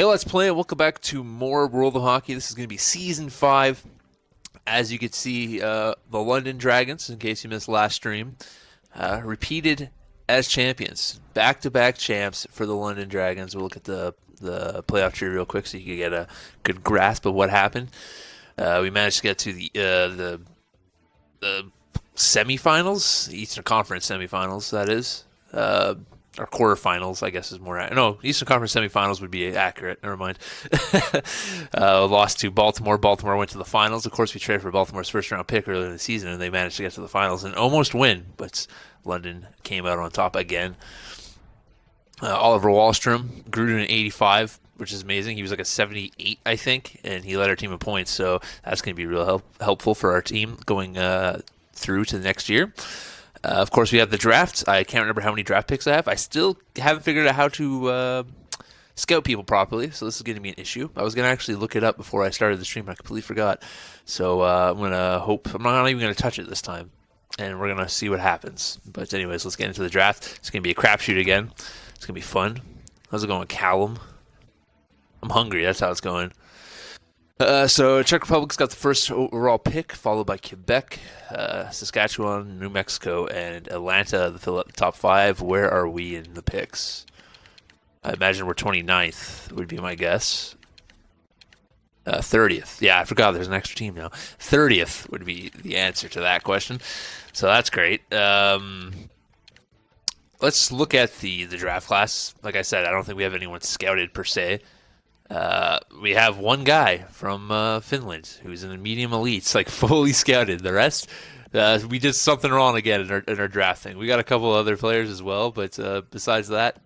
Hey, let's play it. Welcome back to more World of Hockey. This is going to be Season 5. As you can see, the London Dragons, in case you missed last stream, repeated as champions. Back-to-back champs for the London Dragons. We'll look at the playoff tree real quick so you can get a good grasp of what happened. We managed to get to the semifinals, Eastern Conference semifinals, that is. Or quarterfinals, I guess is more. No, Eastern Conference semifinals would be accurate. Never mind. Lost to Baltimore. Baltimore went to the finals. Of course, we traded for Baltimore's first-round pick earlier in the season, and they managed to get to the finals and almost win. But London came out on top again. Oliver Wahlstrom grew to an 85, which is amazing. He was like a 78, I think, and he led our team in points. So that's going to be real helpful for our team going through to the next year. Of course, we have the draft. I can't remember how many draft picks I have. I still haven't figured out how to scout people properly, so this is going to be an issue. I was going to actually look it up before I started the stream. I completely forgot. So I'm going to hope. I'm not even going to touch it this time, and we're going to see what happens. But anyways, let's get into the draft. It's going to be a crapshoot again. It's going to be fun. How's it going with Callum? I'm hungry. That's how it's going. So Czech Republic's got the first overall pick, followed by Quebec, Saskatchewan, New Mexico, and Atlanta that fill up the top 5. Where are we in the picks? I imagine we're 29th would be my guess. 30th. Yeah, I forgot there's an extra team now. 30th would be the answer to that question. So that's great. Let's look at the draft class. Like I said, I don't think we have anyone scouted per se. We have one guy from Finland who's in the medium elites, like fully scouted. The rest, we did something wrong again in our drafting. We got a couple other players as well, but besides that,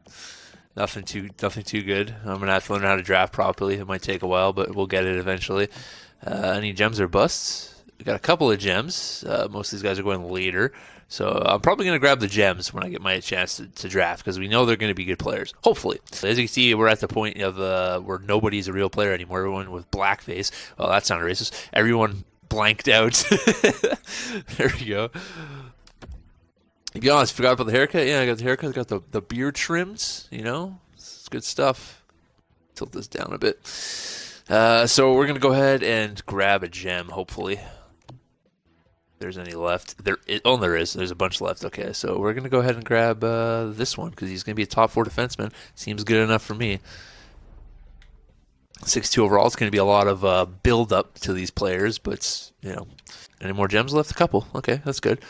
nothing too good. I'm gonna have to learn how to draft properly. It might take a while, but we'll get it eventually. Any gems or busts? We got a couple of gems. Most of these guys are going later. So I'm probably going to grab the gems when I get my chance to draft because we know they're going to be good players. Hopefully. As you can see, we're at the point of where nobody's a real player anymore. Everyone with blackface. Oh, that sounded racist. Everyone blanked out. There we go. To be honest, forgot about the haircut. Yeah, I got the haircut. I got the beard trimmed. You know, it's good stuff. Tilt this down a bit. So we're going to go ahead and grab a gem, hopefully. There's any left. There is. There's a bunch left. Okay, so we're going to go ahead and grab this one because he's going to be a top 4 defenseman. Seems good enough for me. 6'2" overall. It's going to be a lot of build-up to these players, but, you know, any more gems left? A couple. Okay, that's good.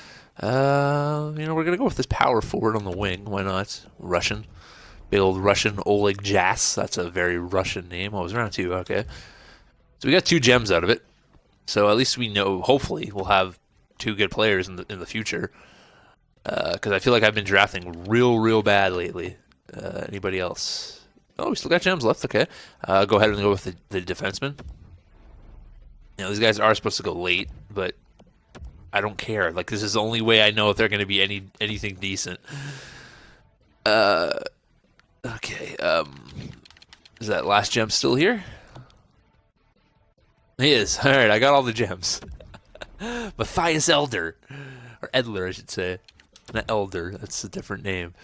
We're going to go with this power forward on the wing. Why not? Russian. Big old Russian Oleg Jas. That's a very Russian name. Oh, it was round 2. Okay. So we got 2 gems out of it. So at least we know, hopefully, we'll have 2 good players in the future, because I feel like I've been drafting real bad lately. Anybody else? Oh, we still got gems left. Okay, go ahead and go with the defenseman. You know, these guys are supposed to go late, but I don't care. Like, this is the only way I know if they're going to be anything decent. Okay. Is that last gem still here? He is. All right, I got all the gems. Matthias Elder, or Edler, I should say. Not Elder. That's a different name.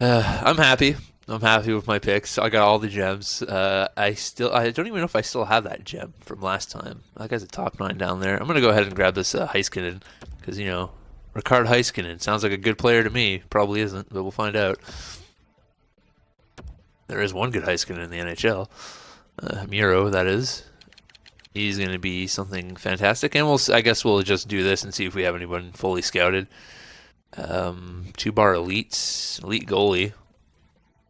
I'm happy. I'm happy with my picks. I got all the gems. I don't even know if I still have that gem from last time. That guy's a top 9 down there. I'm gonna go ahead and grab this Heiskanen because Ricard Heiskanen sounds like a good player to me. Probably isn't, but we'll find out. There is one good Heiskanen in the NHL. Miro, that is. He's going to be something fantastic, and I guess we'll just do this and see if we have anyone fully scouted. 2-bar elite goalie.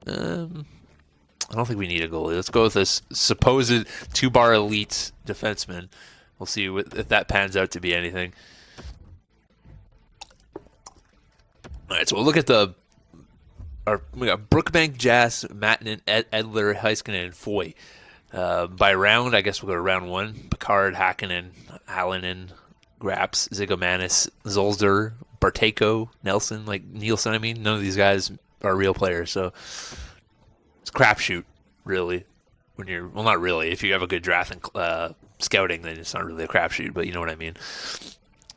I don't think we need a goalie. Let's go with this supposed 2-bar elite defenseman. We'll see if that pans out to be anything. All right, so we'll look at we got Brookbank, Jas, Mattinen, Edler, Heiskanen, and Foy. By round, I guess we'll go to round 1. Picard, Hakkinen, Hallinen, Graps, Zigomanis, Zolzer, Barteko, Nielsen. None of these guys are real players, so it's a crapshoot, really. Well, not really. If you have a good draft and scouting, then it's not really a crapshoot, but you know what I mean.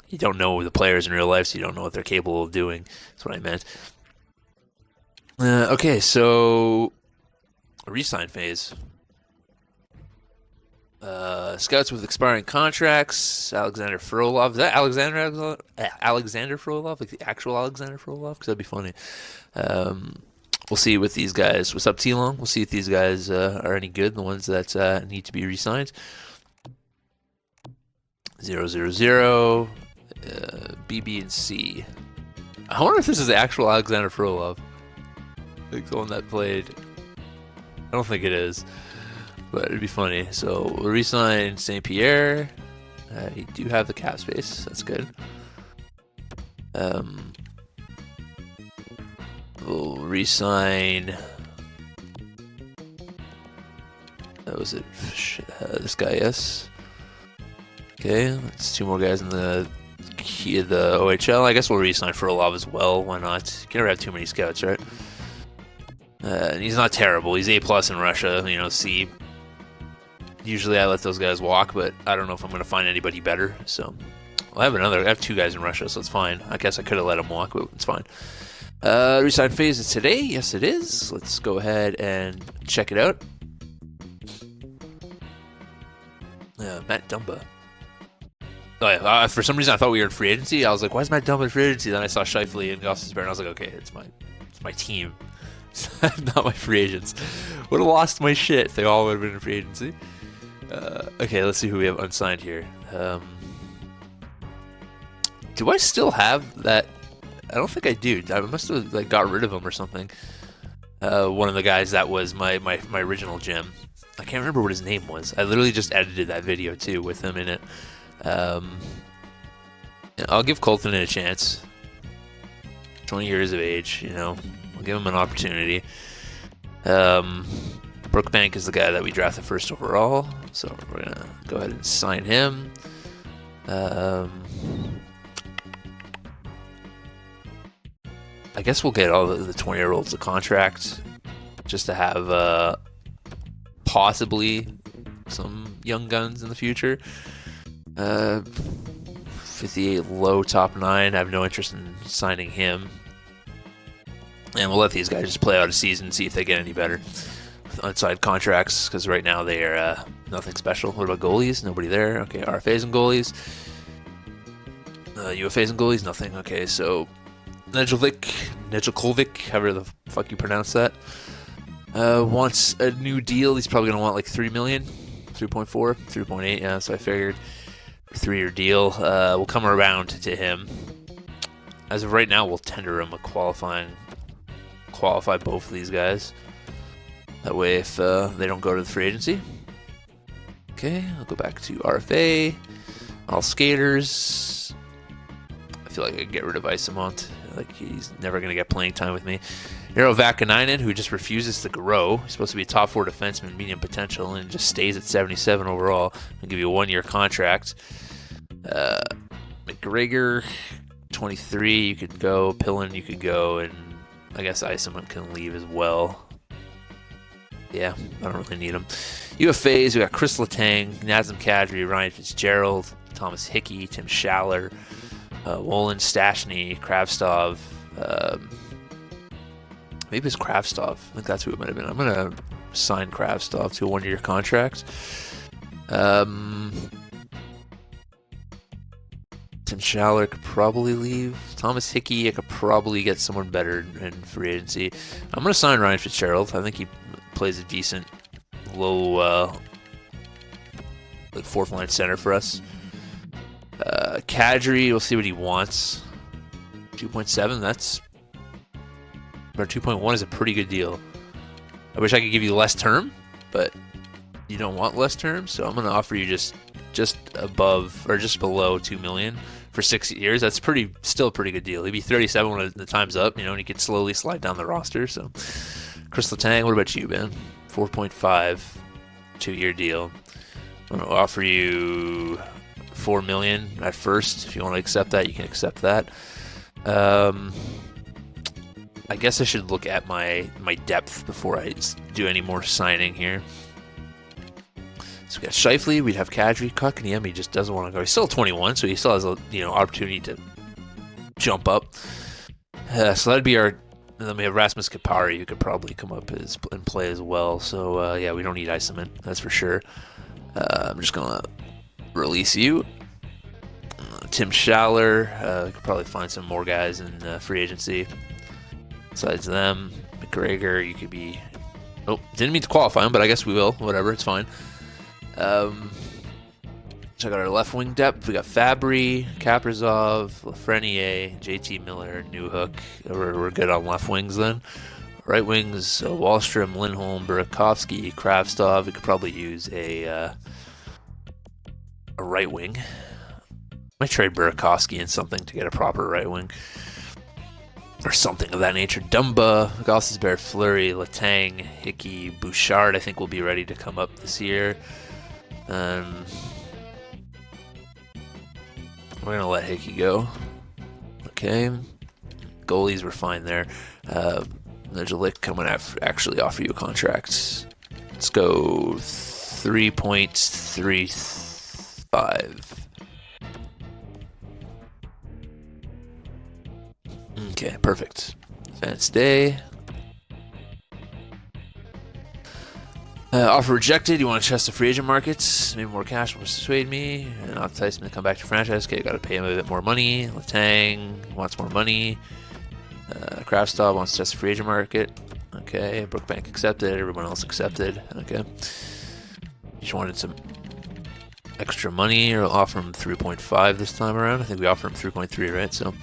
You don't know the players in real life, so you don't know what they're capable of doing. That's what I meant. Okay, so Resign phase. Scouts with expiring contracts. Alexander Frolov. Is that Alexander Frolov? Like the actual Alexander Frolov? Because that'd be funny. We'll see with these guys. What's up, T-Long? We'll see if these guys are any good. The ones that need to be re-signed. 0-0-0. B, B, and C. I wonder if this is the actual Alexander Frolov. Like the one that played. I don't think it is. But it'd be funny. So we'll re-sign St. Pierre. You do have the cap space. That's good. We'll re-sign. That was it. This guy, yes. Okay, that's 2 more guys in the OHL. I guess we'll re-sign Frolov as well. Why not? You can never have too many scouts, right? And he's not terrible. He's A+ in Russia. You know, C. Usually I let those guys walk, but I don't know if I'm going to find anybody better. So I have 2 guys in Russia, so it's fine. I guess I could have let him walk, but it's fine. Resign phase is today. Yes, it is. Let's go ahead and check it out. Matt Dumba. Oh yeah. For some reason I thought we were in free agency. I was like, why is Matt Dumba in free agency? Then I saw Scheifele and Gostisbehere, and I was like, okay, it's my team. Not my free agents. Would have lost my shit if they all would have been in free agency. Okay, let's see who we have unsigned here. Do I still have that? I don't think I do. I must have like got rid of him or something. One of the guys that was my original gem. I can't remember what his name was. I literally just edited that video too with him in it. I'll give Colton a chance. 20 years of age, you know. I'll give him an opportunity. Brookbank is the guy that we drafted first overall, so we're gonna go ahead and sign him. I guess we'll get all the 20-year-olds a contract just to have possibly some young guns in the future. 58 low top 9. I have no interest in signing him. And we'll let these guys just play out a season and see if they get any better with unsigned contracts, because right now they are nothing special. What about goalies? Nobody there. Okay, RFAs and goalies. UFAs and goalies, nothing. Okay, so Nedeljkovic, however the fuck you pronounce that, wants a new deal. He's probably going to want like 3 million, 3.4, 3.8, yeah, so I figured 3-year deal. We'll come around to him. As of right now, we'll tender him a qualify both of these guys. That way, if they don't go to the free agency. Okay, I'll go back to RFA. All skaters. I feel like I could get rid of Isamont. Like, he's never going to get playing time with me. Herotheycallme, who just refuses to grow. He's supposed to be a top 4 defenseman, medium potential, and just stays at 77 overall. I'll give you a 1-year contract. McGregor, 23, you could go. Pillin, you could go. And I guess Isamont can leave as well. Yeah, I don't really need him. UFAs, we got Chris Letang, Nazem Kadri, Ryan Fitzgerald, Thomas Hickey, Tim Schaller, Wolin, Stashny, Kravstov. Maybe it's Kravstov. I think that's who it might have been. I'm going to sign Kravstov to a 1-year contract. Tim Schaller could probably leave. Thomas Hickey, I could probably get someone better in free agency. I'm going to sign Ryan Fitzgerald. I think he plays a decent low, like 4th line center for us. Kadri, we'll see what he wants. 2.7, that's... Or 2.1 is a pretty good deal. I wish I could give you less term, but you don't want less term, so I'm going to offer you just above or just below 2 million for 6 years. That's still a pretty good deal. He'd be 37 when the time's up, you know, and he could slowly slide down the roster. So, Chris Letang, what about you, man? 4.5, 2-year deal. I'm going to offer you 4 million at first. If you want to accept that, you can accept that. I guess I should look at my depth before I do any more signing here. So we got Scheifele, we'd have Kadri, Kotkaniemi, he just doesn't want to go. He's still 21, so he still has a opportunity to jump up. So that'd be our And then we have Rasmus Kapari, who could probably come up and play as well. So, yeah, we don't need Iceman, that's for sure. I'm just going to release you. Tim Schaller, we could probably find some more guys in free agency. Besides them, McGregor, you could be... Oh, didn't mean to qualify him, but I guess we will. Whatever, it's fine. Check out our left wing depth. We got Fabry, Kaprizov, Lafreniere, JT Miller, Newhook. We're good on left wings then. Right wings, Wallstrom, Lindholm, Burakovsky, Kravtsov. We could probably use a right wing. Might trade Burakovsky in something to get a proper right wing. Or something of that nature. Dumba, Gossesbear, Fleury, Letang, Hickey, Bouchard, I think will be ready to come up this year. We're going to let Hickey go. Okay. Goalies were fine there. There's a lick coming to actually offer you a contract. Let's go 3.35. Okay, perfect. Advanced day. Offer rejected. You want to test the free agent markets? Maybe more cash will persuade me. And entice him to come back to franchise. Okay, got to pay him a bit more money. Letang wants more money. Kravtsov wants to test the free agent market. Okay, Brookbank accepted. Everyone else accepted. Okay. Just wanted some extra money, or offer him 3.5 this time around. I think we offered him 3.3, right? So,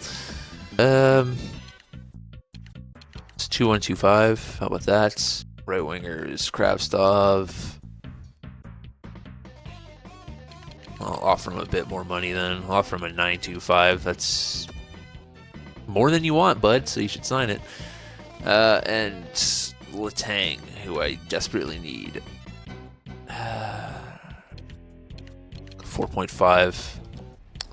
it's 2.125. How about that? Right wingers, Kravtsov. I'll offer him a bit more money then. I'll offer him a 9.25. That's more than you want, bud, so you should sign it. And Letang, who I desperately need. 4.5.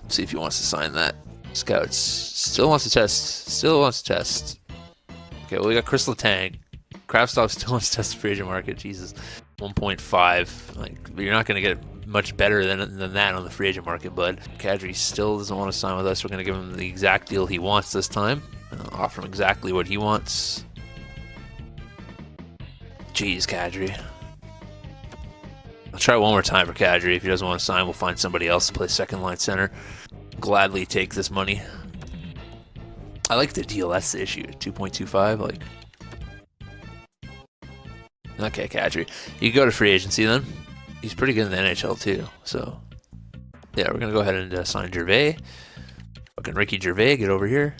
See if he wants to sign that. Scouts. Still wants to test. Okay, well, we got Chris Letang. Kravtsov still wants to test the free agent market. Jesus. 1.5. Like, you're not going to get much better than that on the free agent market, bud. Kadri still doesn't want to sign with us. We're going to give him the exact deal he wants this time. I'll offer him exactly what he wants. Jeez, Kadri. I'll try one more time for Kadri. If he doesn't want to sign, we'll find somebody else to play second line center. Gladly take this money. I like the deal. That's the issue. 2.25. Like, okay, Kadri. You can go to free agency then. He's pretty good in the NHL too. So, yeah, we're gonna go ahead and sign Gervais. Fucking Ricky Gervais, get over here.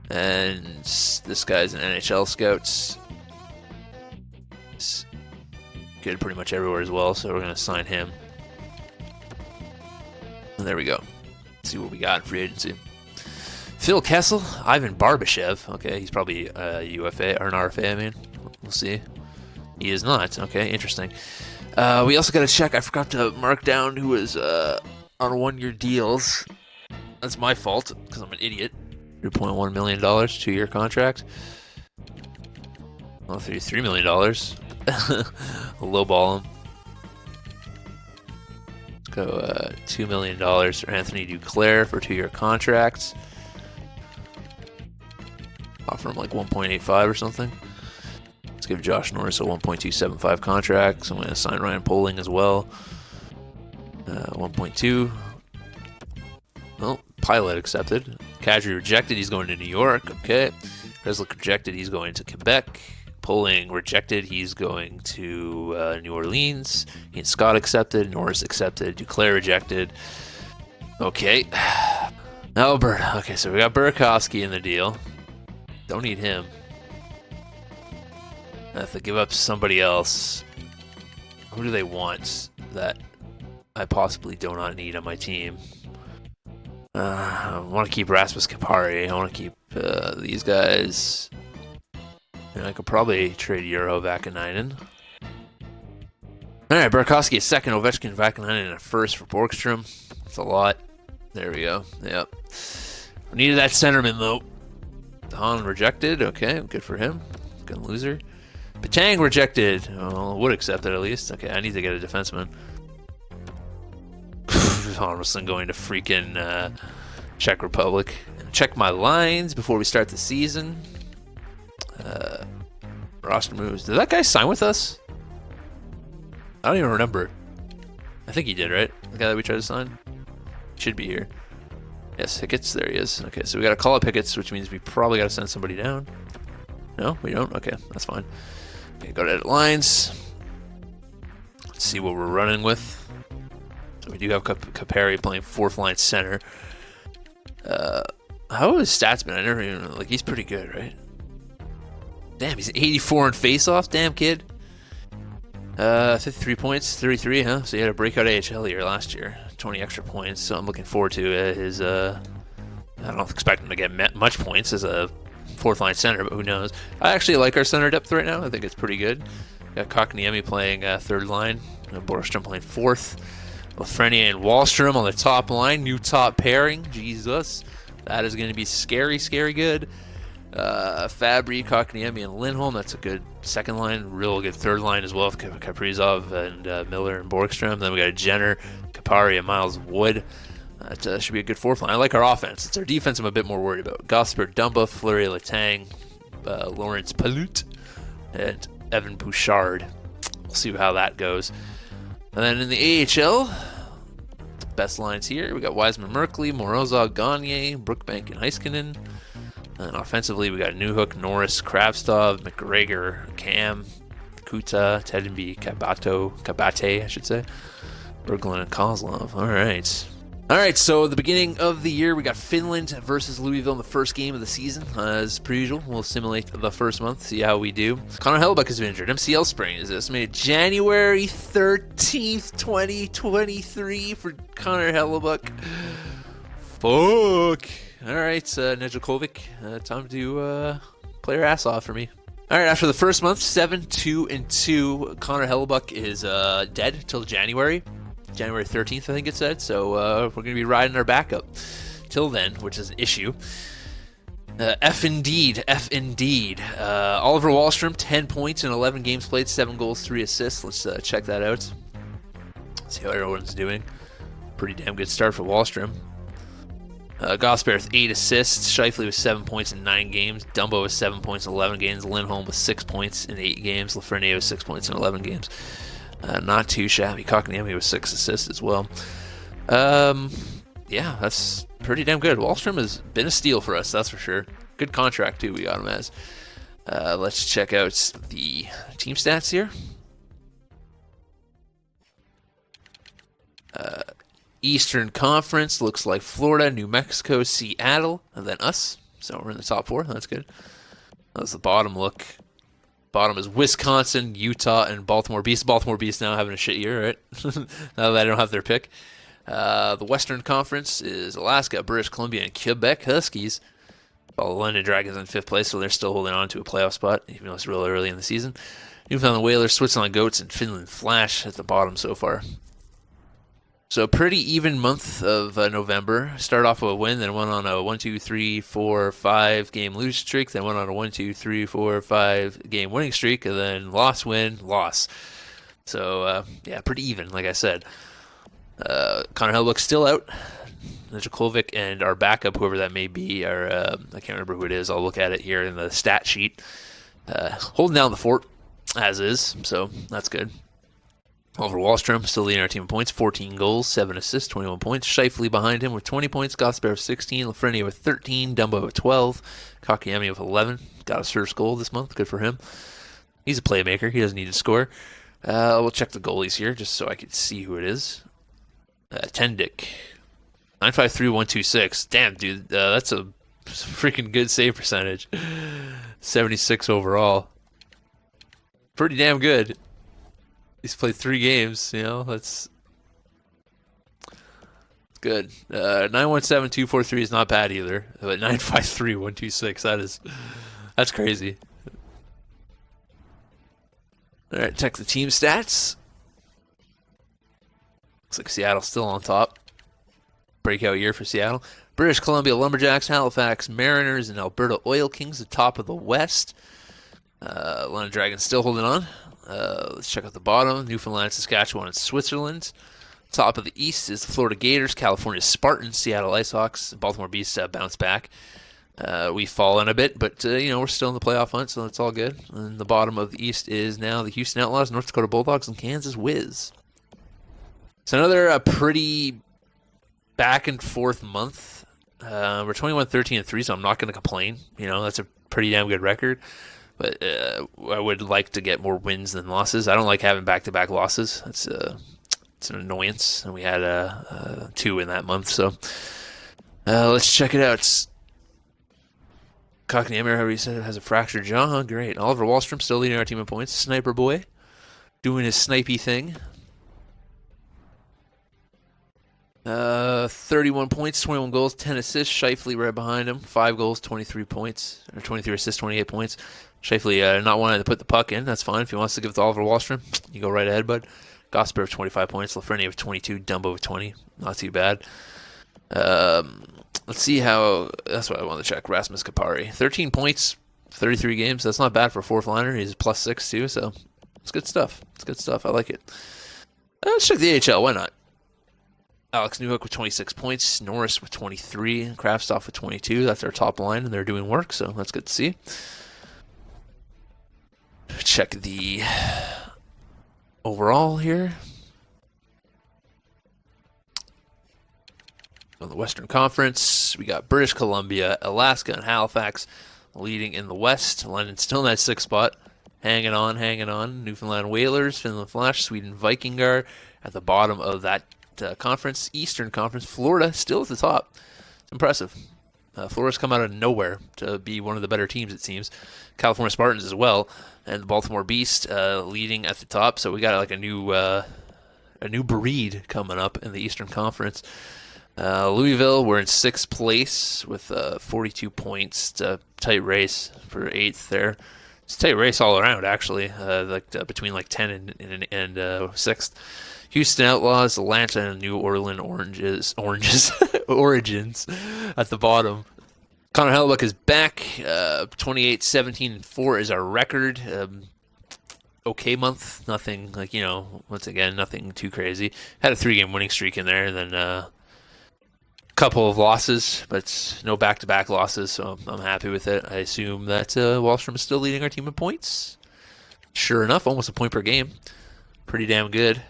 And this guy's an NHL scout. He's good pretty much everywhere as well. So we're gonna sign him. And there we go. Let's see what we got in free agency. Phil Kessel, Ivan Barbashev. Okay, he's probably a UFA or an RFA. I mean, we'll see. He is not. Okay, interesting. We also got to check. I forgot to mark down who was on 1-year deals. That's my fault because I'm an idiot. $3.1 million, 2-year contract. Well, $33 million. Lowball him. Let's go $2 million for Anthony Duclair for 2-year contracts. Offer him like 1.85 or something. Let's give Josh Norris a 1.275 contract. So I'm going to sign Ryan Poling as well. 1.2. Well, Pilot accepted. Kadri rejected. He's going to New York. Okay. Kreslik rejected. He's going to Quebec. Poling rejected. He's going to New Orleans. Ian Scott accepted. Norris accepted. Duclair rejected. Okay. Albert. Okay, so we got Burakovsky in the deal. Don't need him. I have to give up somebody else. Who do they want that I possibly do not need on my team? I want to keep Rasmus Kapari. I want to keep these guys. And I could probably trade Euro Vakanainen. Alright, Burakovsky a second, Ovechkin, Vakanainen, and a first for Borgstrom. That's a lot. There we go. Yep. We needed that centerman, though. Hahn rejected. Okay, good for him. Good loser. Petang rejected. Oh, would accept it at least. Okay, I need to get a defenseman. Armstrong going to freaking Czech Republic. check my lines before we start the season. Roster moves. Did that guy sign with us? I don't even remember. I think he did, right? The guy that we tried to sign? Should be here. Yes, Hickett's. There he is. Okay, so we got to call up Hickett's, which means we probably got to send somebody down. No, we don't? Okay, that's fine. Okay, go to edit lines. Let's see what we're running with. So we do have Caperi playing fourth line center. How have his stats been? I never even know. Like, he's pretty good, right? Damn, he's 84 in faceoffs. Damn, kid. 53 points, 33, huh? So he had a breakout AHL year last year. 20 extra points, so I'm looking forward to his, I don't expect him to get much points as a fourth line center, but who knows. I actually like our center depth right now. I think it's pretty good. Got Kotkaniemi playing third line. Borgstrom playing fourth. Lafreniere and Wahlstrom on the top line. New top pairing. Jesus. That is going to be scary, scary good. Fabry, Kotkaniemi, and Lindholm. That's a good second line. Real good third line as well with Kaprizov and Miller and Borgstrom. Then we got Jenner, Kapari, and Miles Wood. That should be a good fourth line. I like our offense. It's our defense I'm a bit more worried about. Gosper, Dumba, Fleury, Letang, Lawrence Palut, and Evan Bouchard. We'll see how that goes. And then in the AHL, best lines here. We got Wiseman, Merkley, Morozov, Gagne, Brookbank, and Heiskanen. And offensively, we got Newhook, Norris, Kravstov, McGregor, Cam, Kuta, Tedenby, Kabate, I should say, Berglund, and Kozlov. All right. All right, so at the beginning of the year, we got Finland versus Louisville in the first game of the season. As per usual, we'll simulate the first month, see how we do. Connor Hellebuyck has been injured. MCL sprain is estimated January 13th, 2023 for Connor Hellebuyck. Fuck. All right, Nedeljkovic, time to play your ass off for me. All right, after the first month, 7-2-2, Connor Hellebuyck is dead till January 13th, I think it said. So we're going to be riding our backup till then, which is an issue. F indeed. Oliver Wahlstrom, 10 points in 11 games played, 7 goals, 3 assists. Let's check that out. See how everyone's doing. Pretty damn good start for Wahlstrom. Gosper with 8 assists. Scheifele with 7 points in 9 games. Dumbo with 7 points in 11 games. Lindholm with 6 points in 8 games. Lafreniere with 6 points in 11 games. Not too shabby. Kotkaniemi with 6 assists as well. Yeah, that's pretty damn good. Wahlstrom has been a steal for us, that's for sure. Good contract, too, we got him as. Let's check out the team stats here. Eastern Conference looks like Florida, New Mexico, Seattle, and then us. So we're in the top 4. That's good. That's the bottom look. Bottom is Wisconsin, Utah, and Baltimore Beast. Baltimore Beast now having a shit year, right? Now that they don't have their pick. The Western Conference is Alaska, British Columbia, and Quebec Huskies. While the London Dragons in 5th place, so they're still holding on to a playoff spot, even though it's real early in the season. Newfoundland Whalers, Switzerland Goats, and Finland Flash at the bottom so far. So pretty even month of November. Started off with a win, then went on a 1-2-3-4-5 game lose streak, then went on a 1-2-3-4-5 game winning streak, and then loss, win, loss. So yeah, pretty even, like I said. Connor Hellebuyck's still out. Nedeljkovic and our backup, whoever that may be, I can't remember who it is. I'll look at it here in the stat sheet. Holding down the fort, as is, so that's good. Oliver Wahlstrom still leading our team in points, 14 goals, 7 assists, 21 points. Scheifele behind him with 20 points, Gosper with 16, Lafreniere with 13, Dumbo with 12, Kotkaniemi with 11. Got his first goal this month, good for him. He's a playmaker, he doesn't need to score. We'll check the goalies here just so I can see who it is. Tendick, 953-126. Damn, dude, that's a freaking good save percentage. 76 overall. Pretty damn good. He's played 3 games, you know, that's good. 917-243 is not bad either, but 953-126, that's crazy. All right, check the team stats. Looks like Seattle's still on top. Breakout year for Seattle. British Columbia Lumberjacks, Halifax Mariners, and Alberta Oil Kings, the top of the West. London Dragons still holding on. Let's check out the bottom. Newfoundland, Saskatchewan, and Switzerland. Top of the East is the Florida Gators, California Spartans, Seattle Icehawks, Baltimore Beasts bounce back. We've fallen a bit, but we're still in the playoff hunt, so it's all good. And the bottom of the East is now the Houston Outlaws, North Dakota Bulldogs, and Kansas Wiz. It's another pretty back and forth month. We're 21-13-3, so I'm not going to complain. That's a pretty damn good record. But I would like to get more wins than losses. I don't like having back-to-back losses. It's an annoyance, and we had 2 in that month. So let's check it out. It's Herotheycallme, however you said it, has a fractured jaw. Great. Oliver Wahlstrom still leading our team in points. Sniper boy doing his snipey thing. 31 points, 21 goals, 10 assists. Scheifele right behind him. 5 goals, 23 points. Or 23 assists, 28 points. Scheifele not wanting to put the puck in. That's fine. If he wants to give it to Oliver Wahlstrom, you go right ahead, bud. Gosper with 25 points. Lafreniere with 22. Dumbo with 20. Not too bad. Let's see how... That's what I want to check. Rasmus Kapari. 13 points, 33 games. That's not bad for a fourth liner. He's +6 too, so it's good stuff. It's good stuff. I like it. Let's check the AHL. Why not? Alex Newhook with 26 points. Norris with 23. Kraftstoff with 22. That's our top line, and they're doing work, so that's good to see. Check the overall here. On the Western Conference, we got British Columbia, Alaska, and Halifax leading in the West. London still in that 6th spot. Hanging on, hanging on. Newfoundland Whalers, Finland Flash, Sweden Vikingar at the bottom of that conference. Eastern Conference, Florida still at the top. It's impressive. Florida's come out of nowhere to be one of the better teams, it seems. California Spartans as well, and the Baltimore Beast leading at the top. So we got like a new breed coming up in the Eastern Conference. Louisville, we're in 6th place with 42 points. It's a tight race for 8th there. It's a tight race all around, actually, between 10 and 6th. Houston Outlaws, Atlanta, and New Orleans Origins at the bottom. Connor Hellebuck is back. 28, 17, and 4 is our record. Okay month. Nothing once again, nothing too crazy. Had a 3-game winning streak in there, and then couple of losses, but no back-to-back losses, so I'm happy with it. I assume that Wahlstrom is still leading our team in points. Sure enough, almost a point per game. Pretty damn good.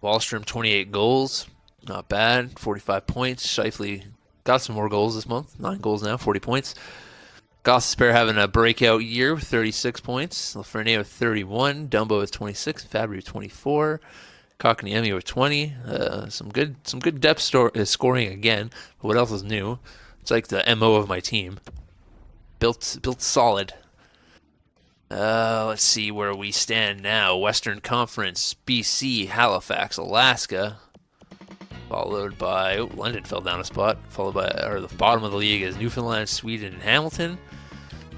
Wahlstrom, 28 goals. Not bad. 45 points. Scheifele got some more goals this month. 9 goals now, 40 points. Gosper having a breakout year with 36 points. Lafreniere with 31. Dumbo with 26. Fabry with 24. Herotheycallme with 20. Some good depth scoring again. But what else is new? It's like the MO of my team. Built solid. Let's see where we stand now. Western Conference, BC, Halifax, Alaska. Followed by... London fell down a spot. Followed by... the bottom of the league is Newfoundland, Sweden, and Hamilton.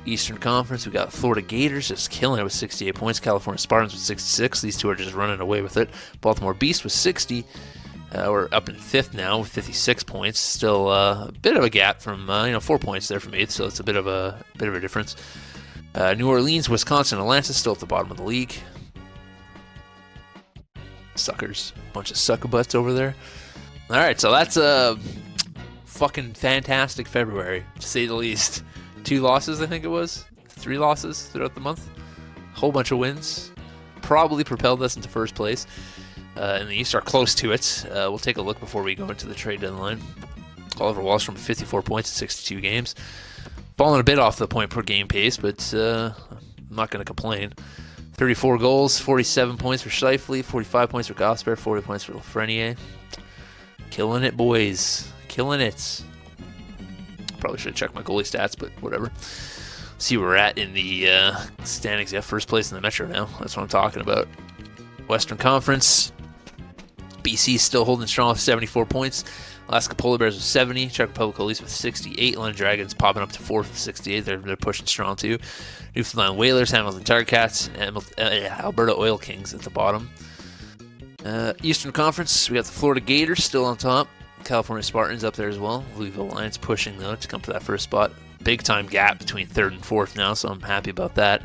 Eastern Conference, we got Florida Gators just killing it with 68 points. California Spartans with 66. These two are just running away with it. Baltimore Beast with 60. We're up in 5th now with 56 points. Still a bit of a gap from 4 points there from 8th, so it's a bit of a difference. New Orleans, Wisconsin, Atlanta still at the bottom of the league. Suckers, bunch of sucker butts over there. All right, so that's a fucking fantastic February, to say the least. 2 losses, I think it was. 3 losses throughout the month. Whole bunch of wins. Probably propelled us into 1st place in the East, or close to it. We'll take a look before we go into the trade deadline. Oliver Wahlstrom, 54 points in 62 games. Falling a bit off the point per game pace, but I'm not going to complain. 34 goals, 47 points for Scheifele, 45 points for Gosper, 40 points for Lafreniere. Killing it, boys. Killing it. Probably should have checked my goalie stats, but whatever. See where we're at in the standings. Yeah, 1st place in the Metro now. That's what I'm talking about. Western Conference. BC still holding strong with 74 points. Alaska Polar Bears with 70. Czech Republic Police with 68. London Dragons popping up to 4th with 68. They're pushing strong too. Newfoundland Whalers, Hamilton Tiger-Cats, and Alberta Oil Kings at the bottom. Eastern Conference, we got the Florida Gators still on top. California Spartans up there as well. Louisville Lions pushing, though, to come for that 1st spot. Big time gap between 3rd and 4th now, so I'm happy about that.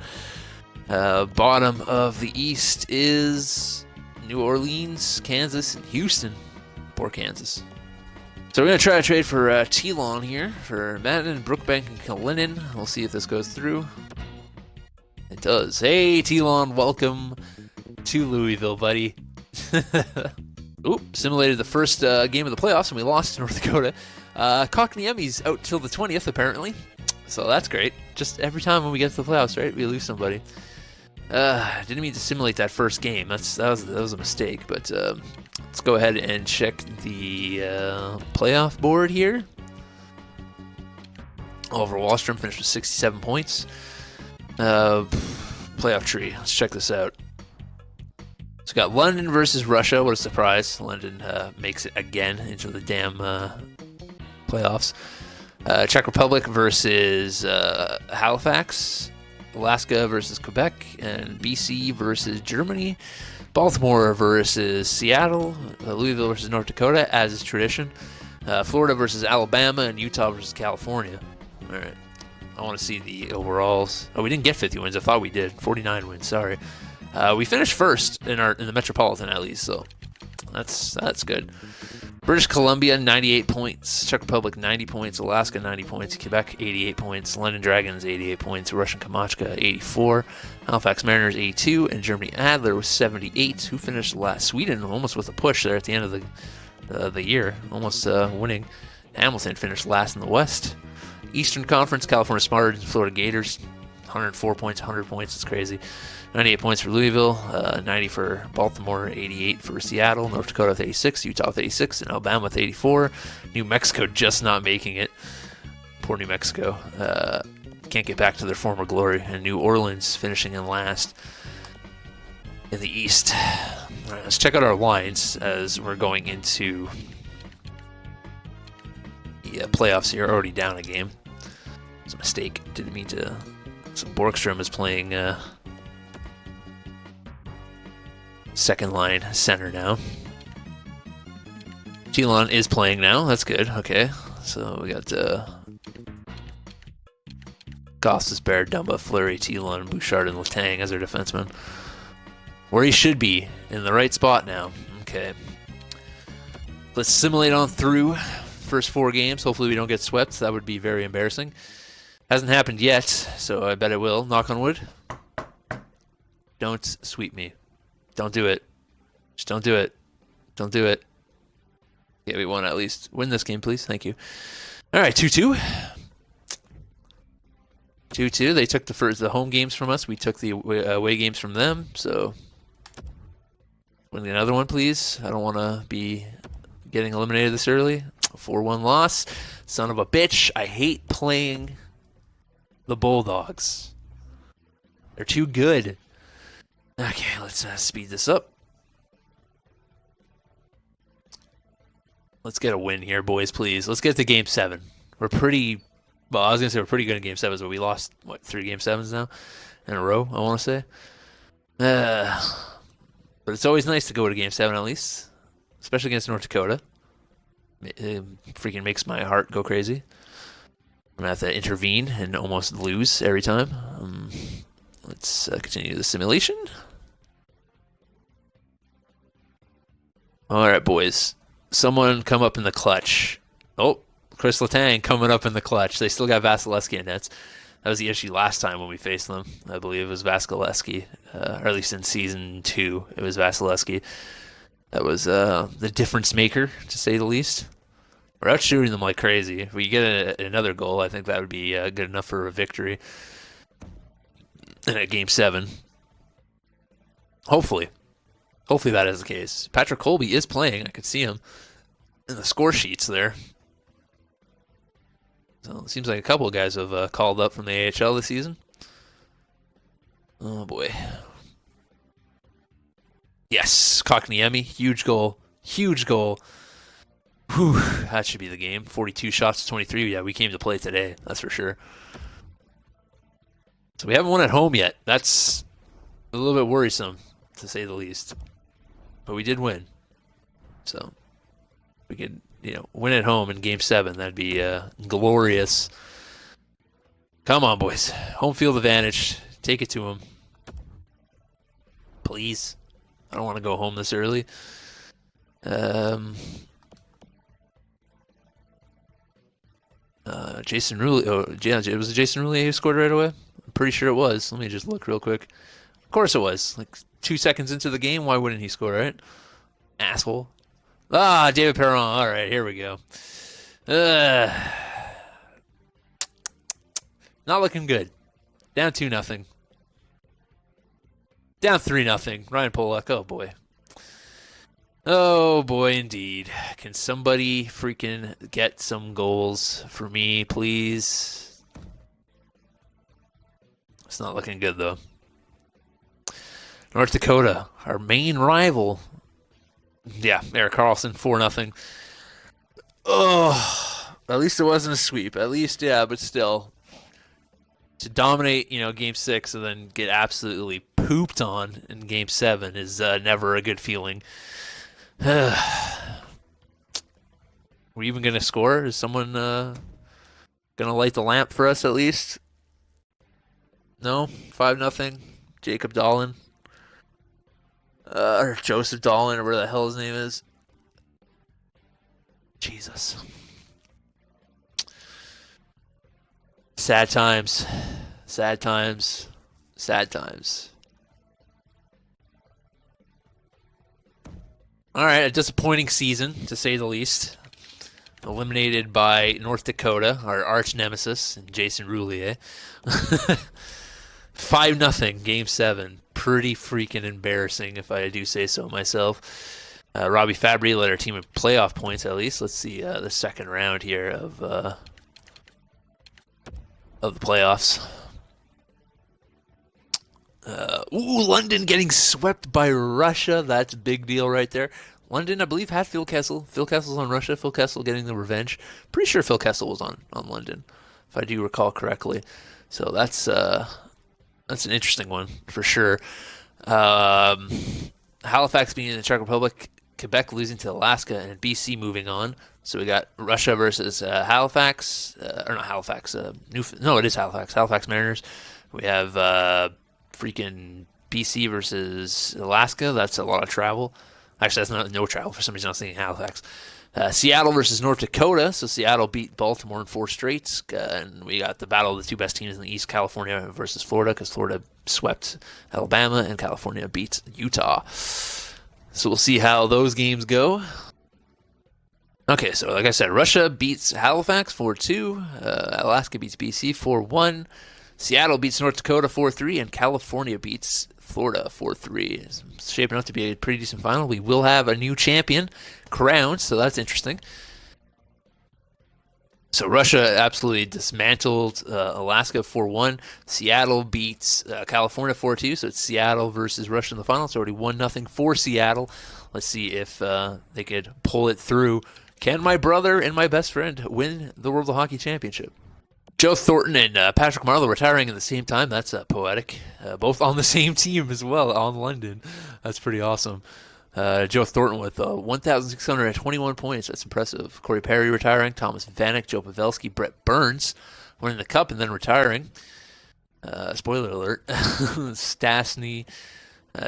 Bottom of the East is New Orleans, Kansas, and Houston. Poor Kansas. So we're going to try to trade for Telon here for Madden, Brookbank, and Kalinin. We'll see if this goes through. It does. Hey, Telon, welcome to Louisville, buddy. Oop, simulated the first game of the playoffs, and we lost to North Dakota. Herotheycallme's out till the 20th, apparently. So that's great. Just every time when we get to the playoffs, right, we lose somebody. Didn't mean to simulate that first game. That was a mistake, but let's go ahead and check the playoff board here. Oliver Wahlstrom finished with 67 points. Playoff tree. Let's check this out. So we got London versus Russia. What a surprise. London makes it again into the damn playoffs. Czech Republic versus Halifax. Alaska versus Quebec, and BC versus Germany, Baltimore versus Seattle, Louisville versus North Dakota, as is tradition, Florida versus Alabama, and Utah versus California. All right, I want to see the overalls. Oh, we didn't get 50 wins. I thought we did. 49 wins. Sorry. We finished first in the Metropolitan at least, so that's good. British Columbia, 98 points. Czech Republic, 90 points. Alaska, 90 points. Quebec, 88 points. London Dragons, 88 points. Russian Kamachka, 84. Halifax Mariners, 82. And Germany Adler was 78. Who finished last? Sweden, almost with a push there at the end of the year. Almost winning. Hamilton finished last in the West. Eastern Conference, California Spartans, Florida Gators, 104 points, 100 points. It's crazy. 98 points for Louisville, 90 for Baltimore, 88 for Seattle, North Dakota with 86, Utah with 86, and Alabama with 84. New Mexico just not making it. Poor New Mexico. Can't get back to their former glory. And New Orleans finishing in last in the East. All right, let's check out our lines as we're going into the playoffs here. Already down a game. It's a mistake. Didn't mean to. So Borgstrom is playing second line center now. Telon is playing now. That's good. Okay. So we got Gosses, Bear, Dumba, Fleury, Telon, Bouchard, and Letang as our defensemen. Where he should be. In the right spot now. Okay. Let's simulate on through first 4 games. Hopefully we don't get swept. That would be very embarrassing. Hasn't happened yet, so I bet it will. Knock on wood. Don't sweep me. Don't do it. Just don't do it. Don't do it. Yeah, we won at least. Win this game, please. Thank you. All right, 2-2. 2-2. They took the home games from us. We took the away games from them. So win another one, please. I don't want to be getting eliminated this early. 4-1 loss. Son of a bitch. I hate playing the Bulldogs. They're too good. Okay, let's speed this up. Let's get a win here, boys, please. Let's get to Game 7. We're pretty... Well, I was going to say we're pretty good in Game 7s, but we lost, 3 Game 7s now? In a row, I want to say. But it's always nice to go to Game 7 at least. Especially against North Dakota. It freaking makes my heart go crazy. I'm going to have to intervene and almost lose every time. Let's continue the simulation. All right, boys. Someone come up in the clutch. Oh, Chris Letang coming up in the clutch. They still got Vasilevsky in nets. That was the issue last time when we faced them. I believe it was Vasilevsky, or at least in Season 2, it was Vasilevsky. That was the difference maker, to say the least. We're out shooting them like crazy. If we get another goal, I think that would be good enough for a victory in a Game 7. Hopefully. Hopefully that is the case. Patrick Colby is playing. I could see him in the score sheets there. So it seems like a couple of guys have called up from the AHL this season. Oh, boy. Yes, Herotheycallme. Huge goal. Huge goal. Whew, that should be the game. 42 shots to 23. Yeah, we came to play today. That's for sure. So we haven't won at home yet. That's a little bit worrisome, to say the least. But we did win. So we could, win at home in Game 7. That'd be glorious. Come on, boys. Home field advantage. Take it to them. Please. I don't want to go home this early. Jason Rulli. Oh, yeah, it was Jason Rulli who scored right away? I'm pretty sure it was. Let me just look real quick. Of course it was. Like 2 seconds into the game, why wouldn't he score, right? Asshole. Ah, David Perron. All right, here we go. Not looking good. Down 2-0. Down 3-0. Ryan Pollock. Oh, boy. Oh, boy, indeed. Can somebody freaking get some goals for me, please? It's not looking good, though. North Dakota, our main rival. Yeah, Erik Karlsson, 4-0. Oh, at least it wasn't a sweep. At least, yeah, but still. To dominate, Game 6 and then get absolutely pooped on in Game 7 is never a good feeling. We're even going to score? Is someone going to light the lamp for us at least? No? 5-0. Jacob Dahlin. Or Joseph Dahlin, or whatever the hell his name is. Jesus. Sad times. Sad times. Sad times. All right, a disappointing season, to say the least. Eliminated by North Dakota, our arch nemesis, and Jason Roulier. 5-0, Game 7. Pretty freaking embarrassing, if I do say so myself. Robbie Fabry led our team in playoff points, at least. Let's see the second round here of the playoffs. London getting swept by Russia. That's a big deal right there. London, I believe, had Phil Kessel. Phil Kessel's on Russia. Phil Kessel getting the revenge. Pretty sure Phil Kessel was on London, if I do recall correctly. So that's an interesting one for sure. Halifax being in the Czech Republic, Quebec losing to Alaska, and BC moving on. So we got Russia versus Halifax, or not Halifax. It is Halifax. Halifax Mariners. We have freaking BC versus Alaska. That's a lot of travel. Actually, that's no travel. For some reason, I was thinking Halifax. Seattle versus North Dakota. So Seattle beat Baltimore in 4 straight. And we got the battle of the 2 best teams in the East, California versus Florida, because Florida swept Alabama and California beat Utah. So we'll see how those games go. Okay, so like I said, Russia beats Halifax 4-2. Alaska beats BC 4-1. Seattle beats North Dakota 4-3. And California beats Florida 4-3. It's shaping up to be a pretty decent final. We will have a new champion crowned, so that's interesting. So Russia absolutely dismantled Alaska 4-1. Seattle beats California 4-2. So it's Seattle versus Russia in the final. It's already 1-0 for Seattle. Let's see if they could pull it through. Can my brother and my best friend win the World of Hockey Championship? Joe Thornton and Patrick Marleau retiring at the same time. That's poetic. Both on the same team as well, on London. That's pretty awesome. Joe Thornton with 1,621 points. That's impressive. Corey Perry retiring. Thomas Vanek, Joe Pavelski, Brett Burns winning the cup and then retiring. Spoiler alert. Stastny,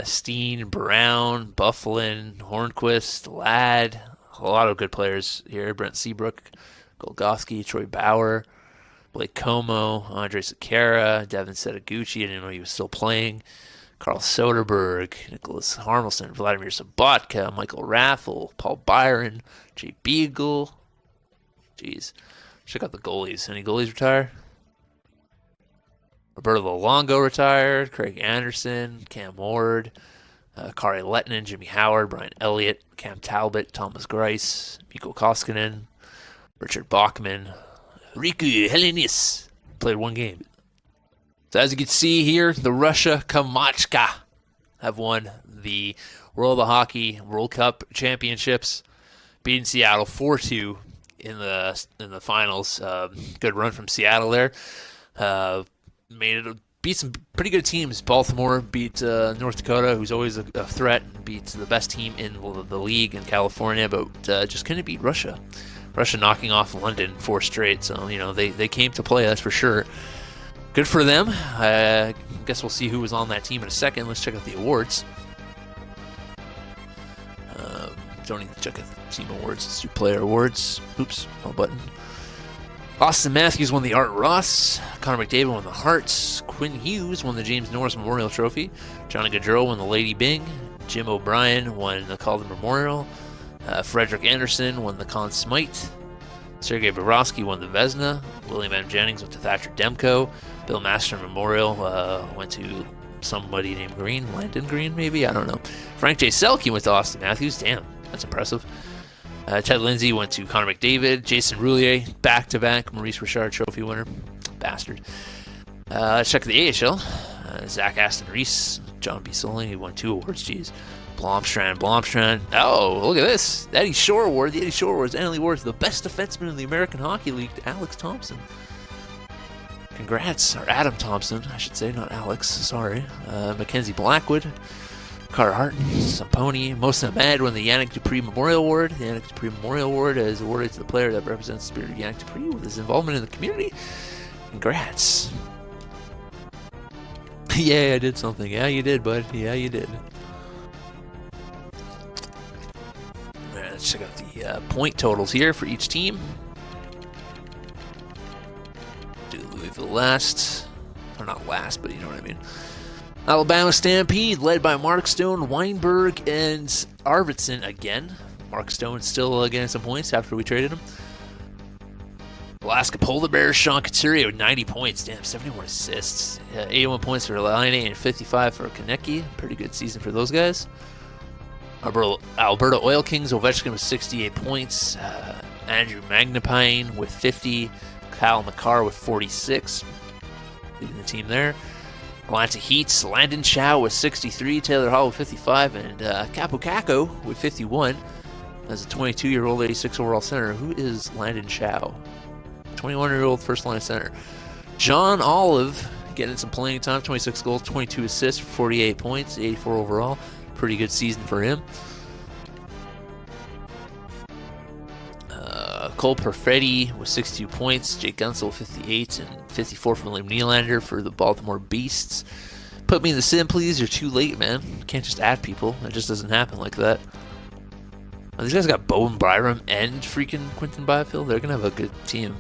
Steen, Brown, Bufflin, Hornquist, Ladd. A lot of good players here. Brent Seabrook, Golgoski, Troy Bauer, Blake Como, Andre Sekera, Devin Setaguchi. I didn't know he was still playing. Carl Soderberg, Nicholas Harmelson, Vladimir Sabatka, Michael Raffle, Paul Byron, Jay Beagle. Jeez. Check out the goalies. Any goalies retire? Roberto Luongo retired. Craig Anderson, Cam Ward, Kari Lettinen, Jimmy Howard, Brian Elliott, Cam Talbot, Thomas Greiss, Mikko Koskinen, Richard Bachman, Riku Helenis. Played 1 game. So as you can see here, the Russia Kamachka have won the World of Hockey World Cup Championships, beating Seattle 4-2 in the finals. Good run from Seattle there. Beat some pretty good teams. Baltimore beat North Dakota, who's always a threat. Beat the best team in the league in California, but just couldn't beat Russia. Russia knocking off London 4 straight. So they came to play. That's for sure. Good for them. I guess we'll see who was on that team in a second. Let's check out the awards. don't need to check out team awards. Let's do player awards. Oops, wrong button. Austin Matthews won the Art Ross. Connor McDavid won the Hearts. Quinn Hughes won the James Norris Memorial Trophy. Johnny Gaudreau won the Lady Byng. Jim O'Brien won the Calder Memorial. Frederick Anderson won the Conn Smythe. Sergei Bobrovsky won the Vezina. William M. Jennings went to Thatcher Demko. Bill Masterton Memorial went to somebody named Green. Landon Green, maybe? I don't know. Frank J. Selke went to Austin Matthews. Damn, that's impressive. Ted Lindsay went to Connor McDavid. Jason Roulier, back-to-back Maurice Richard Trophy winner. Bastard. Check the AHL. Zach Aston Reese, John B. Sulling, he won 2 awards. Jeez. Blomstrand. Oh, look at this. The Eddie Shore Award. The Eddie Shore Award is annually awarded to the best defenseman in the American Hockey League, to Alex Thompson. Congrats. Or Adam Thompson, I should say, not Alex. Sorry. Mackenzie Blackwood. Carter Harton, Samponi, Mohsen Ahmed won the Yannick Dupree Memorial Award. The Yannick Dupree Memorial Award is awarded to the player that represents the spirit of Yannick Dupree with his involvement in the community. Congrats. Yeah, I did something. Yeah, you did, bud. Yeah, you did. Alright, let's check out the point totals here for each team. Do Louisville last. Or not last, but you know what I mean. Alabama Stampede, led by Mark Stone, Weinberg, and Arvidsson again. Mark Stone still getting some points after we traded him. Alaska Polar Bears, Sean Couturier with 90 points. Damn, 71 assists. 81 points for Laine and 55 for Konecki. Pretty good season for those guys. Alberta Oil Kings, Ovechkin with 68 points. Andrew Magnapine with 50. Kyle McCarr with 46. Leading the team there. Atlanta Heat's Landon Chow with 63, Taylor Hall with 55, and Capo Caco with 51. As a 22-year-old 86 overall center. Who is Landon Chow? 21-year-old first-line center. John Olive getting some playing time, 26 goals, 22 assists, 48 points, 84 overall. Pretty good season for him. Cole Perfetti with 62 points, Jake Gunsel with 58, and 54 from William Nylander for the Baltimore Beasts. Put me in the sim, please. You're too late, man. You can't just add people. It just doesn't happen like that. These guys got Bowen Byram and freaking Quinton Byfield. They're going to have a good team in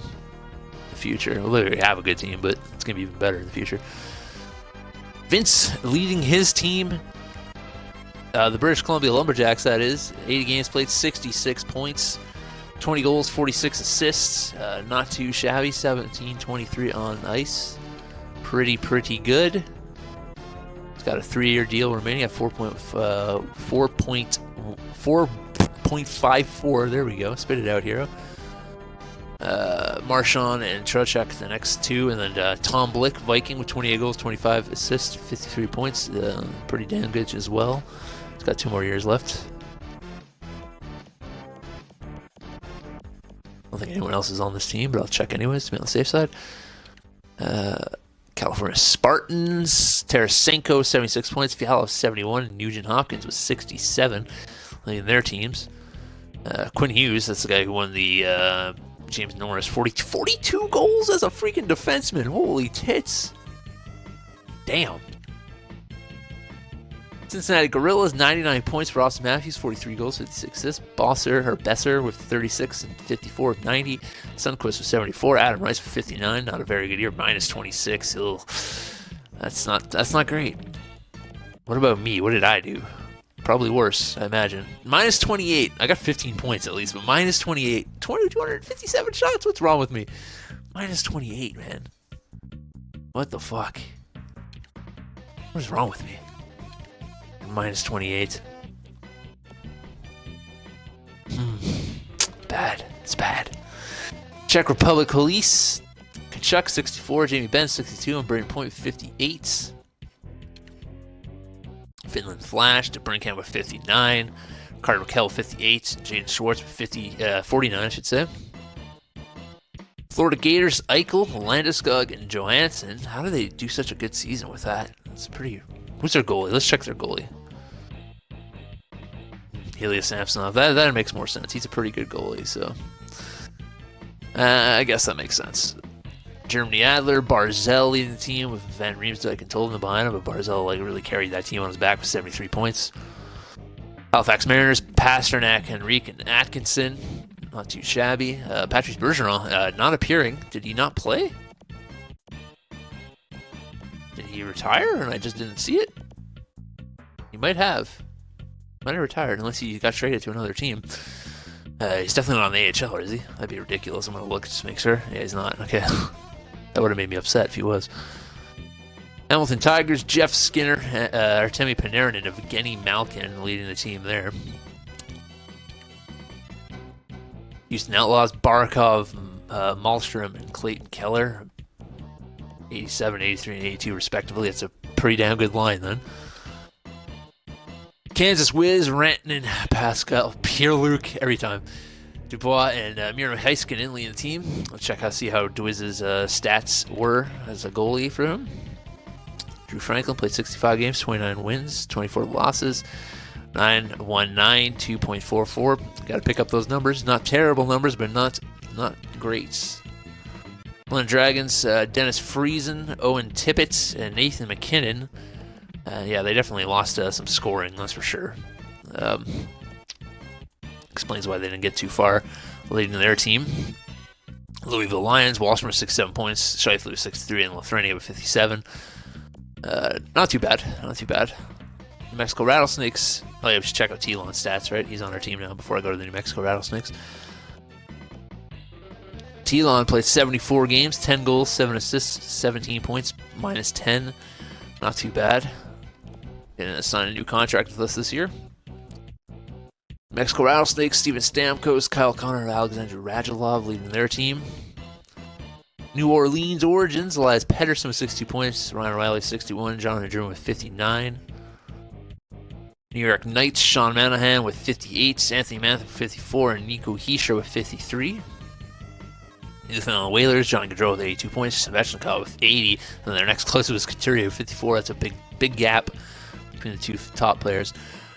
the future. Well, they already have a good team, but it's going to be even better in the future. Vince leading his team. The British Columbia Lumberjacks, that is. 80 games played, 66 points. 20 goals, 46 assists. Not too shabby. 17-23 on ice. Pretty good. He's got a 3-year deal remaining at 4.54. There we go. Spit it out, hero. Marchand and Trocheck the next two, and then Tom Blick, Viking, with 28 goals, 25 assists, 53 points. Pretty damn good as well. He's got 2 more years left. I don't think anyone else is on this team, but I'll check anyways to be on the safe side. California Spartans, Tarasenko, 76 points, Fiala, 71, and Nugent Hopkins with 67, leading their teams. Quinn Hughes, that's the guy who won the James Norris, 42 goals as a freaking defenseman. Holy tits. Damn. Cincinnati Gorillas, 99 points for Austin Matthews, 43 goals, 56 assists. Besser with 36 and 54 with 90. Sundqvist with 74. Adam Rice with 59. Not a very good year. Minus 26. Ugh. That's not great. What about me? What did I do? Probably worse, I imagine. Minus 28. I got 15 points at least, but minus 28. 257 shots? What's wrong with me? Minus 28, man. What the fuck? What is wrong with me? Minus 28. Bad. It's bad. Czech Republic Police. Kachuk, 64. Jamie Benn, 62. And Braden Point, 58. Finland Flash. DeBrinkamp with 59. Carter McHale, 58. Jaden Schwartz with 49, I should say. Florida Gators, Eichel, Landeskog, and Johansson. How do they do such a good season with that? That's pretty... Who's their goalie? Let's check their goalie. Ilya Samsonov. That makes more sense. He's a pretty good goalie, so... I guess that makes sense. Germany Adler, Barzell leading the team with Van Riemsdyk and Tolman behind him, but Barzell really carried that team on his back with 73 points. Halifax Mariners, Pasternak, Henrique, and Atkinson. Not too shabby. Patrice Bergeron not appearing. Did he not play? Did he retire and I just didn't see it? He might have. Might have retired unless he got traded to another team. He's definitely not on the AHL, is he? That'd be ridiculous. I'm going to look just to make sure. Yeah, he's not. Okay. That would have made me upset if he was. Hamilton Tigers, Jeff Skinner, Artemi Panarin, and Evgeny Malkin leading the team there. Houston Outlaws, Barkov, Malmstrom, and Clayton Keller. 87, 83, and 82 respectively. That's a pretty damn good line then. Kansas Wiz, Rantanen, Pascal, Pierre-Luc, every time. Dubois and Miro Heiskanen leading the team. Let's check out, see how Dwiz's stats were as a goalie for him. Drew Franklin played 65 games, 29 wins, 24 losses, 919, 2.44. Got to pick up those numbers. Not terrible numbers, but not great. London Dragons, Dennis Friesen, Owen Tippett, and Nathan McKinnon. Yeah, they definitely lost some scoring, that's for sure. Explains why they didn't get too far leading their team. Louisville Lions, Wallstrom with 67 points, Scheifele with 63, and Lafreniere with 57. Not too bad. New Mexico Rattlesnakes. Oh yeah, we should check out Telon's stats, right? He's on our team now before I go to the New Mexico Rattlesnakes. Telon played 74 games, 10 goals, 7 assists, 17 points, minus 10. Not too bad. Gonna sign a new contract with us this year. Mexico Rattlesnakes, Steven Stamkos, Kyle Connor, and Alexander Radulov leading their team. New Orleans Origins, Elias Pettersson with 62 points, Ryan O'Reilly 61, Jonathan German with 59. New York Knights, Sean Manahan with 58, Anthony Mantha with 54, and Nico Hischier with 53. Newfoundland Whalers, Johnny Gaudreau with 82 points, Svechnikov with 80, and their next closest was Couturier with 54. That's a big gap between the two top players.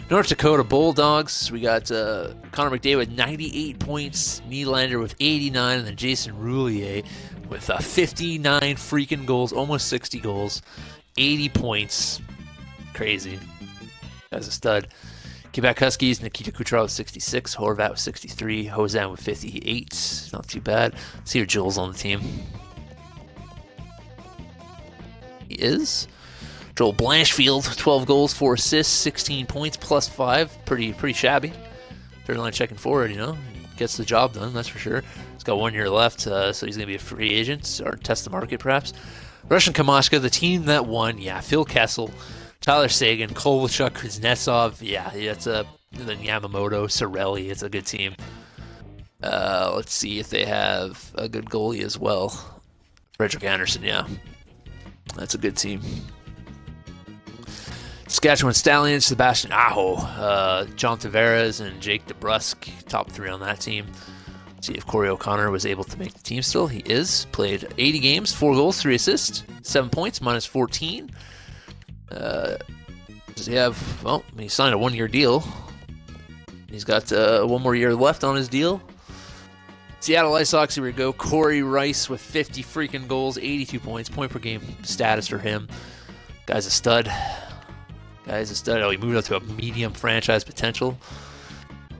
North Dakota Bulldogs, we got Connor McDavid with 98 points, Nylander with 89, and then Jason Roulier with 59 freaking goals, almost 60 goals, 80 points. Crazy. Guy's a stud. Quebec Huskies, Nikita Kucherov with 66, Horvat with 63, Hozan with 58. Not too bad. Let's see if Joel's on the team. He is. Joel Blanchfield, 12 goals, 4 assists, 16 points, plus 5. Pretty shabby. Third line checking forward, you know. Gets the job done, that's for sure. He's got 1 year left, so he's going to be a free agent, or test the market perhaps. Russian Kamashka, the team that won, yeah, Phil Kessel, Tyler Seguin, Kovalchuk, Kuznetsov, yeah, it's then Yamamoto, Cirelli, it's a good team. Let's see if they have a good goalie as well. Frederick Anderson, yeah. That's a good team. Saskatchewan Stallions, Sebastian Aho, John Tavares, and Jake DeBrusk, top 3 on that team. Let's see if Corey O'Connor was able to make the team still. He is. Played 80 games, 4 goals, 3 assists, 7 points, minus 14. Does he have, well, he signed a 1-year deal. He's got 1 more year left on his deal. Seattle Ice Sox, here we go. Corey Rice with 50 freaking goals, 82 points, point per game status for him. Guy's a stud. Oh, he moved up to a medium franchise potential.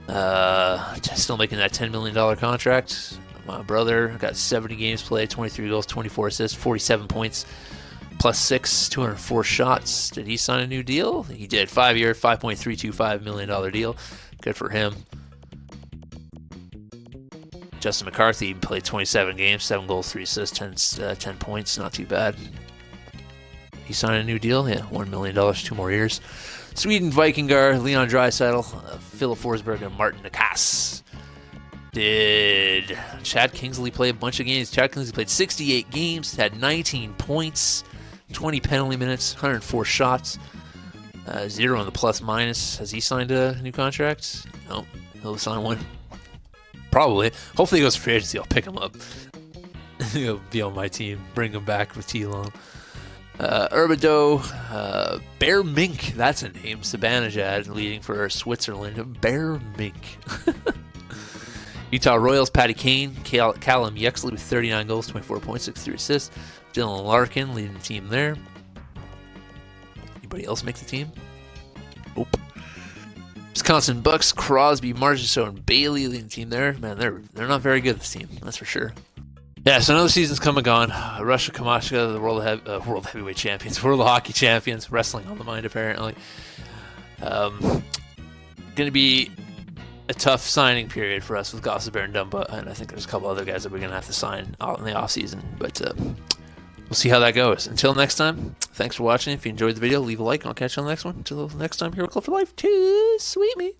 Still making that $10 million contract. My brother got 70 games played, 23 goals, 24 assists, 47 points, plus 6, 204 shots. Did he sign a new deal? He did. 5-year, $5.325 million deal. Good for him. Justin McCarthy played 27 games, 7 goals, 3 assists, 10 points. Not too bad. He signed a new deal. Yeah, $1 million, 2 more years. Sweden Vikingar, Leon Draisaitl, Philip Forsberg, and Martin Necas. Did Chad Kingsley play a bunch of games? Chad Kingsley played 68 games, had 19 points, 20 penalty minutes, 104 shots, 0 on the plus minus. Has he signed a new contract? No, he'll sign one. Probably. Hopefully he goes to free agency. I'll pick him up. He'll be on my team. Bring him back with T-Long. Urbido, Bear Mink, that's a name. Sabanajad leading for Switzerland. Bear Mink. Utah Royals, Patty Kane, Callum Yexley with 39 goals, 24 points, 63 assists. Dylan Larkin leading the team there. Anybody else make the team? Nope. Wisconsin Bucks, Crosby, Marchessault, and Bailey leading the team there. Man, they're not very good, this team. That's for sure. Yeah, so another season's come and gone. Russia Kamashka, the world heavyweight champions, world hockey champions, wrestling on the mind apparently. Going to be a tough signing period for us with Gossip and Dumba, and I think there's a couple other guys that we're going to have to sign out in the off season. But we'll see how that goes. Until next time, thanks for watching. If you enjoyed the video, leave a like, and I'll catch you on the next one. Until next time, here we go for life. Too sweet me.